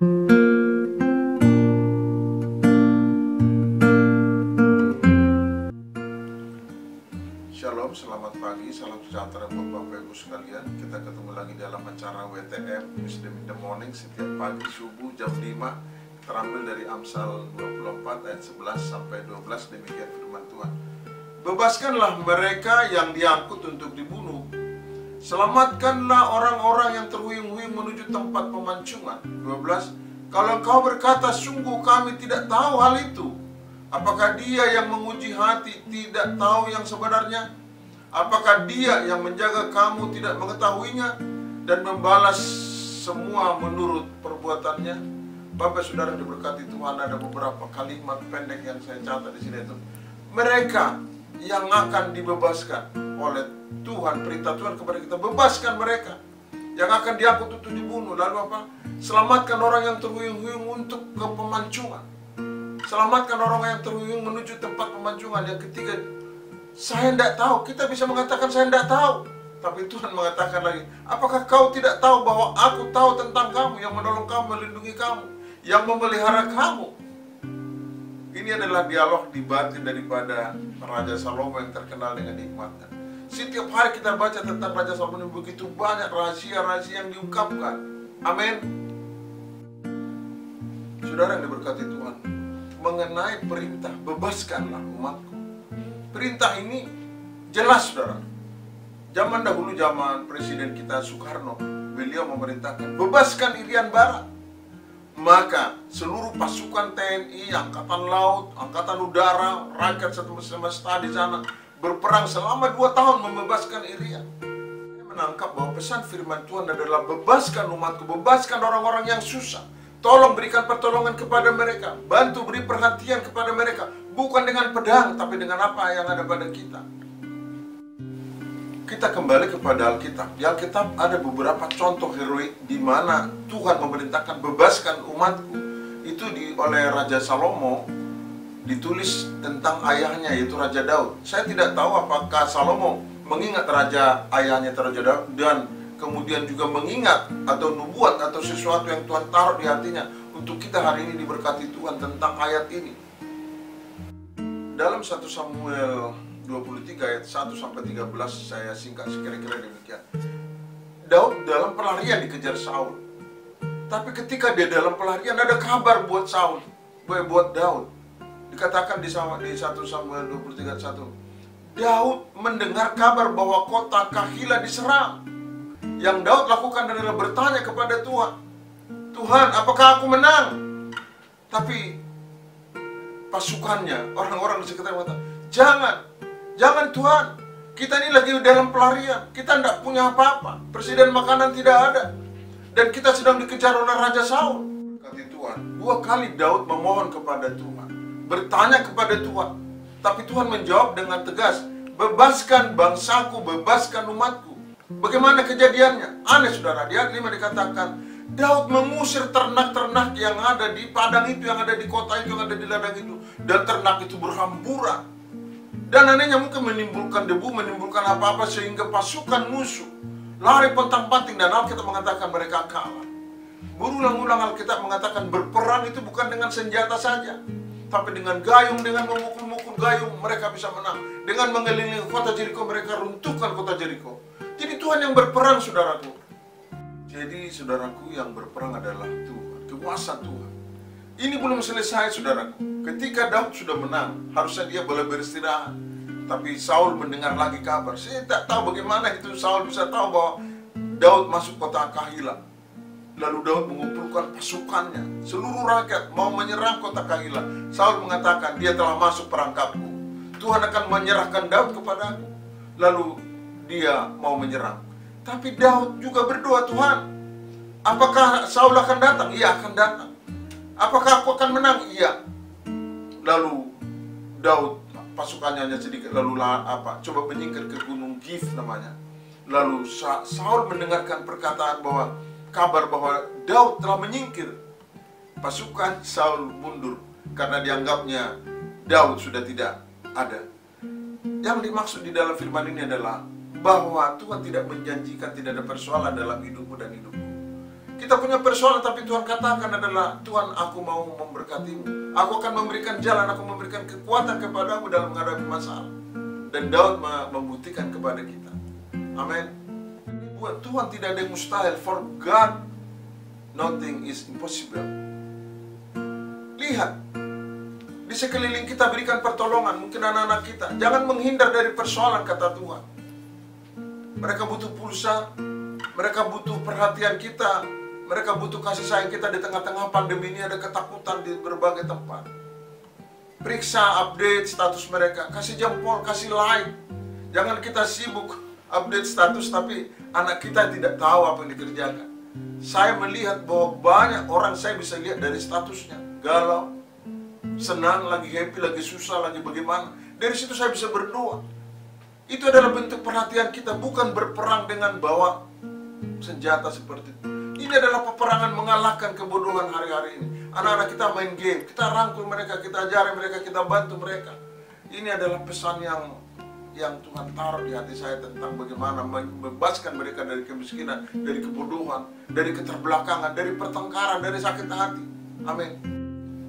Shalom, selamat pagi, salam sejahtera buat Bapak Ibu sekalian. Kita ketemu lagi dalam acara WTM Wisdom in the Morning setiap pagi subuh jam 5. Terambil dari Amsal 24 ayat 11 sampai 12, demikian firman Tuhan. Bebaskanlah mereka yang diangkut untuk dibunuh. Selamatkanlah orang-orang yang terhuyung-huyung menuju tempat pemancingan. 12. Kalau engkau berkata, sungguh kami tidak tahu hal itu, apakah dia yang menguji hati tidak tahu yang sebenarnya? Apakah dia yang menjaga kamu tidak mengetahuinya dan membalas semua menurut perbuatannya? Bapak Saudara diberkati Tuhan, ada beberapa kalimat pendek yang saya catat di sini itu. Mereka yang akan dibebaskan oleh Tuhan, perintah Tuhan kepada kita, bebaskan mereka yang akan diangkut untuk dibunuh. Lalu apa? Selamatkan orang yang terhuyung-huyung untuk ke pemancingan. Selamatkan orang yang terhuyung menuju tempat pemancingan. Yang ketiga, saya tidak tahu. Kita bisa mengatakan saya tidak tahu, tapi Tuhan mengatakan lagi, apakah kau tidak tahu bahwa aku tahu tentang kamu, yang menolong kamu, melindungi kamu, yang memelihara kamu. Ini adalah dialog di batin daripada Raja Salomo yang terkenal dengan hikmatnya. Setiap hari kita baca tentang Raja Salomo yang begitu banyak rahasia-rahasia yang diungkapkan. Amin. Saudara yang diberkati Tuhan, mengenai perintah bebaskanlah umatku, perintah ini jelas, saudara. Zaman dahulu, zaman Presiden kita Soekarno, beliau memerintahkan bebaskan Irian Barat. Maka seluruh pasukan TNI, Angkatan Laut, Angkatan Udara, rakyat semesta di sana berperang selama 2 tahun membebaskan Irian. Saya menangkap bahwa pesan firman Tuhan adalah bebaskan umatku, bebaskan orang-orang yang susah. Tolong berikan pertolongan kepada mereka, bantu beri perhatian kepada mereka, bukan dengan pedang, tapi dengan apa yang ada pada kita. Kita kembali kepada Alkitab. Di Alkitab ada beberapa contoh heroik di mana Tuhan memerintahkan bebaskan umatku. Itu oleh Raja Salomo, ditulis tentang ayahnya, yaitu Raja Daud. Saya tidak tahu apakah Salomo mengingat ayahnya Raja Daud dan kemudian juga mengingat atau nubuat atau sesuatu yang Tuhan taruh di hatinya untuk kita hari ini diberkati Tuhan tentang ayat ini. Dalam 1 Samuel 23 ayat 1 sampai 13, saya singkat kira-kira demikian. Daud dalam pelarian dikejar Saul. Tapi ketika dia dalam pelarian, ada kabar buat Saul, buat Daud. Dikatakan di 1 Samuel 23 ayat 1, Daud mendengar kabar bahwa kota Kahila diserang. Yang Daud lakukan adalah bertanya kepada Tuhan, Tuhan, apakah aku menang? Tapi pasukannya, orang-orang di sekitar mengatakan, jangan Tuhan, kita ini lagi dalam pelarian, kita tidak punya apa-apa, persediaan makanan tidak ada, dan kita sedang dikejar oleh Raja Saul. Kata Tuhan, 2 kali Daud memohon kepada Tuhan, bertanya kepada Tuhan, tapi Tuhan menjawab dengan tegas, bebaskan bangsaku, bebaskan umatku. Bagaimana kejadiannya? Aneh, saudara. Di ayat 5 dikatakan, Daud mengusir ternak-ternak yang ada di padang itu, yang ada di kota itu, yang ada di ladang itu, dan ternak itu berhamburan. Dan anehnya mungkin menimbulkan debu, menimbulkan apa-apa sehingga pasukan musuh lari pontang-panting, dan Alkitab mengatakan mereka kalah. Berulang-ulang Alkitab mengatakan berperang itu bukan dengan senjata saja, tapi dengan gayung, dengan memukul-mukul gayung mereka bisa menang. Dengan mengelilingi kota Jeriko, mereka runtuhkan kota Jeriko. Jadi Tuhan yang berperang, saudaraku. Jadi saudaraku, yang berperang adalah Tuhan, kuasa Tuhan. Ini belum selesai, saudaraku. Ketika Daud sudah menang, harusnya dia boleh beristirahat. Tapi Saul mendengar lagi kabar. Saya tak tahu bagaimana itu Saul bisa tahu bahwa Daud masuk kota Kahila. Lalu Daud mengumpulkan pasukannya, seluruh rakyat mau menyerang kota Kahila. Saul mengatakan, dia telah masuk perangkapku. Tuhan akan menyerahkan Daud kepadaku. Lalu dia mau menyerang. Tapi Daud juga berdoa, Tuhan, apakah Saul akan datang? Iya, akan datang. Apakah aku akan menang? Iya. Lalu Daud, pasukannya hanya sedikit, lalu coba menyingkir ke gunung Gif namanya. Lalu Saul mendengarkan perkataan bahwa kabar bahwa Daud telah menyingkir. Pasukan Saul mundur karena dianggapnya Daud sudah tidak ada. Yang dimaksud di dalam firman ini adalah bahwa Tuhan tidak menjanjikan tidak ada persoalan dalam hidupmu dan hidupku. Kita punya persoalan, tapi Tuhan katakan adalah, Tuhan, aku mau memberkatimu. Aku akan memberikan jalan, aku memberikan kekuatan kepadamu dalam menghadapi masalah. Dan Daud membuktikan kepada kita. Amin. Buat Tuhan tidak ada yang mustahil. For God, nothing is impossible. Lihat, di sekeliling kita berikan pertolongan, mungkin anak-anak kita. Jangan menghindar dari persoalan, kata Tuhan. Mereka butuh pulsa, mereka butuh perhatian kita, mereka butuh kasih sayang kita di tengah-tengah pandemi ini. Ada ketakutan di berbagai tempat. Periksa, update status mereka, kasih jempol, kasih like. Jangan kita sibuk update status, tapi anak kita tidak tahu apa yang dikerjakan. Saya melihat bahwa banyak orang, saya bisa lihat dari statusnya, galau, senang, lagi happy, lagi susah, lagi bagaimana. Dari situ saya bisa berdoa. Itu adalah bentuk perhatian kita, bukan berperang dengan bawa senjata seperti itu. Ini adalah peperangan mengalahkan kebodohan hari-hari ini. Anak-anak kita main game, kita rangkul mereka, kita ajari mereka, kita bantu mereka. Ini adalah pesan yang Tuhan taruh di hati saya tentang bagaimana membebaskan mereka dari kemiskinan, dari kebodohan, dari keterbelakangan, dari pertengkaran, dari sakit hati. Amin.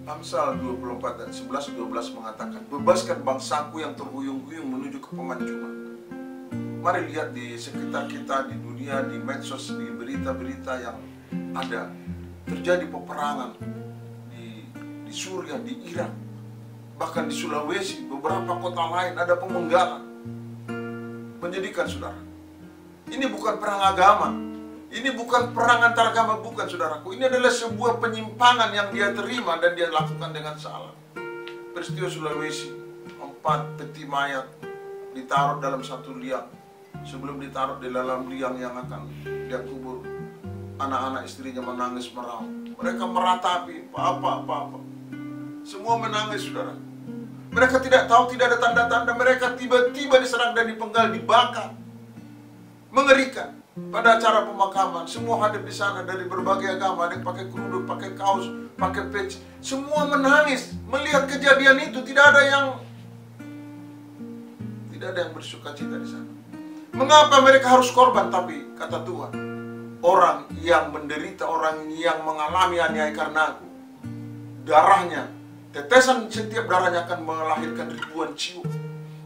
Amsal 24 dan 11-12 mengatakan, bebaskan bangsaku yang terhuyung-huyung menuju ke pemanjungan. Mari lihat di sekitar kita, di dunia, di medsos, di berita-berita yang ada. Terjadi peperangan di Suriah, di Irak, bahkan di Sulawesi, beberapa kota lain ada pemenggalan. Menjadikan saudara, ini bukan perang agama, ini bukan perang antar agama, bukan saudaraku. Ini adalah sebuah penyimpangan yang dia terima dan dia lakukan dengan salah. Peristiwa Sulawesi, 4 peti mayat ditaruh dalam satu liang. Sebelum ditaruh di dalam liang yang akan dia kubur, anak-anak istrinya menangis meraung. Mereka meratapi, apa. Semua menangis, saudara. Mereka tidak tahu, tidak ada tanda-tanda. Mereka tiba-tiba diserang dan dipenggal, dibakar. Mengerikan. Pada acara pemakaman, semua hadir di sana dari berbagai agama. Ada yang pakai kerudung, pakai kaos, pakai peci. Semua menangis melihat kejadian itu. Tidak ada yang bersuka cita di sana. Mengapa mereka harus korban? Tapi kata Tuhan, orang yang menderita, orang yang mengalami aniaya karena aku, darahnya, tetesan setiap darahnya akan melahirkan ribuan jiwa.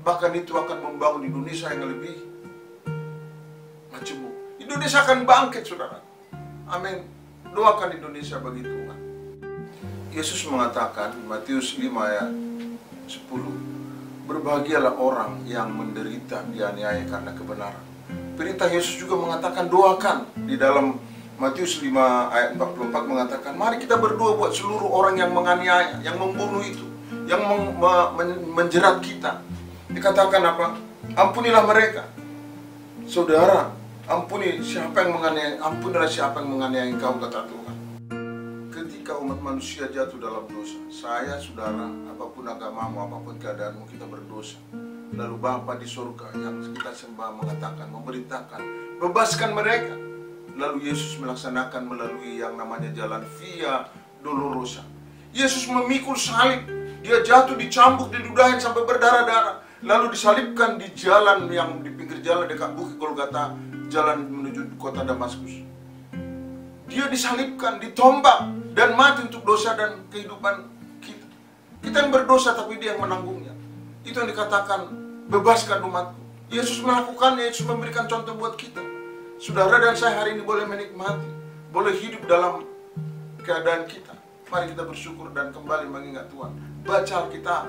Bahkan itu akan membangun Indonesia yang lebih majemuk. Indonesia akan bangkit, saudara. Amin. Doakan Indonesia bagi Tuhan. Yesus mengatakan, Matius 5 ayat 10, berbahagialah orang yang menderita dianiaya karena kebenaran. Perintah Yesus juga mengatakan doakan. Di dalam Matius 5 ayat 44 mengatakan, mari kita berdoa buat seluruh orang yang menganiaya, yang membunuh itu, yang menjerat kita. Dikatakan apa? Ampunilah mereka. Saudara, ampuni siapa yang menganiaya, ampunilah siapa yang menganiaya engkau, kata Tuhan. Ketika umat manusia jatuh dalam dosa, saya, saudara, apapun agamamu, apapun keadaanmu, kita berdosa. Lalu Bapa di surga yang kita sembah mengatakan, memerintahkan, bebaskan mereka. Lalu Yesus melaksanakan melalui yang namanya jalan Via Dolorosa. Yesus memikul salib, dia jatuh, dicambuk, diludahin sampai berdarah-darah. Lalu disalibkan di jalan yang di pinggir jalan dekat Bukit Golgota, jalan menuju kota Damaskus. Dia disalibkan, ditombak, dan mati untuk dosa dan kehidupan kita. Kita yang berdosa, tapi dia yang menanggungnya. Itu yang dikatakan, bebaskan umatku. Yesus melakukannya, Yesus memberikan contoh buat kita. Saudara dan saya hari ini boleh menikmati, boleh hidup dalam keadaan kita. Mari kita bersyukur dan kembali mengingat Tuhan. Baca Alkitab.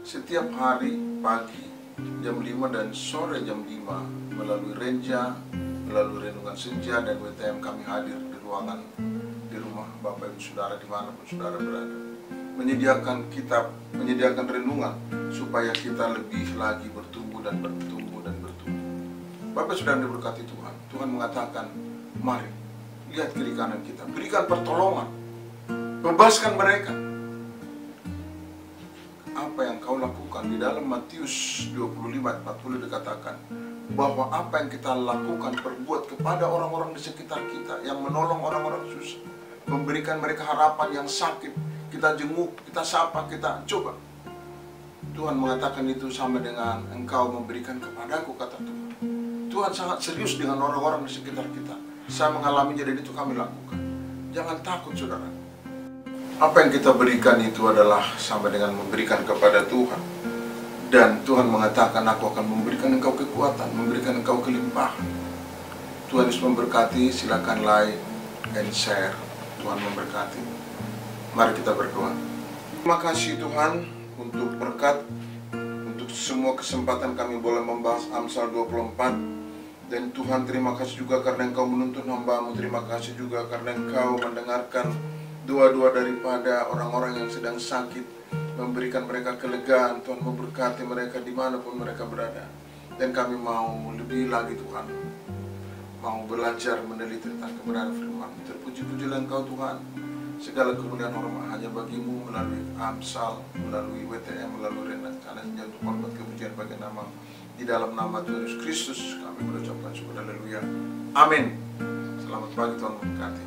Setiap hari pagi jam 5 dan sore jam 5 melalui Renja, melalui Renungan Senja dan WTM kami hadir di ruangan di rumah Bapak Ibu Saudara dimanapun Saudara berada. Menyediakan kitab, menyediakan renungan supaya kita lebih lagi bertumbuh dan bertumbuh dan bertumbuh. Bapak Saudara diberkati Tuhan. Tuhan mengatakan, mari lihat kiri kanan kita, berikan pertolongan, bebaskan mereka. Apa yang kau lakukan di dalam Matius 25:40 dikatakan bahwa apa yang kita lakukan, perbuat kepada orang-orang di sekitar kita yang menolong orang-orang susah, memberikan mereka harapan yang sakit, kita jenguk, kita sapa, kita coba. Tuhan mengatakan itu sama dengan engkau memberikan kepadaku, kata Tuhan. Tuhan sangat serius dengan orang-orang di sekitar kita. Saya mengalaminya dan itu kami lakukan. Jangan takut saudara. Apa yang kita berikan itu adalah sama dengan memberikan kepada Tuhan. Dan Tuhan mengatakan, aku akan memberikan engkau kekuatan, memberikan engkau kelimpahan. Tuhan Yesus memberkati, silakan like and share. Tuhan memberkati. Mari kita berdoa. Terima kasih Tuhan untuk berkat, untuk semua kesempatan kami boleh membahas Amsal 24. Dan Tuhan, terima kasih juga karena Engkau menuntun hamba-Mu. Terima kasih juga karena Engkau mendengarkan doa-doa daripada orang-orang yang sedang sakit, memberikan mereka kelegaan. Tuhan memberkati mereka dimanapun mereka berada. Dan kami mau lebih lagi Tuhan, mau belajar meneliti tentang kebenaran firman. Terpuji-pujilah Engkau Tuhan. Segala kemuliaan hormat hanya bagi-Mu melalui Amsal, melalui WTM, melalui rencana untuk hormat kepujian bagi nama. Di dalam nama Tuhan Yesus Kristus kami mengucapkan syukur, haleluya. Amin. Selamat pagi, Tuhan memberkati.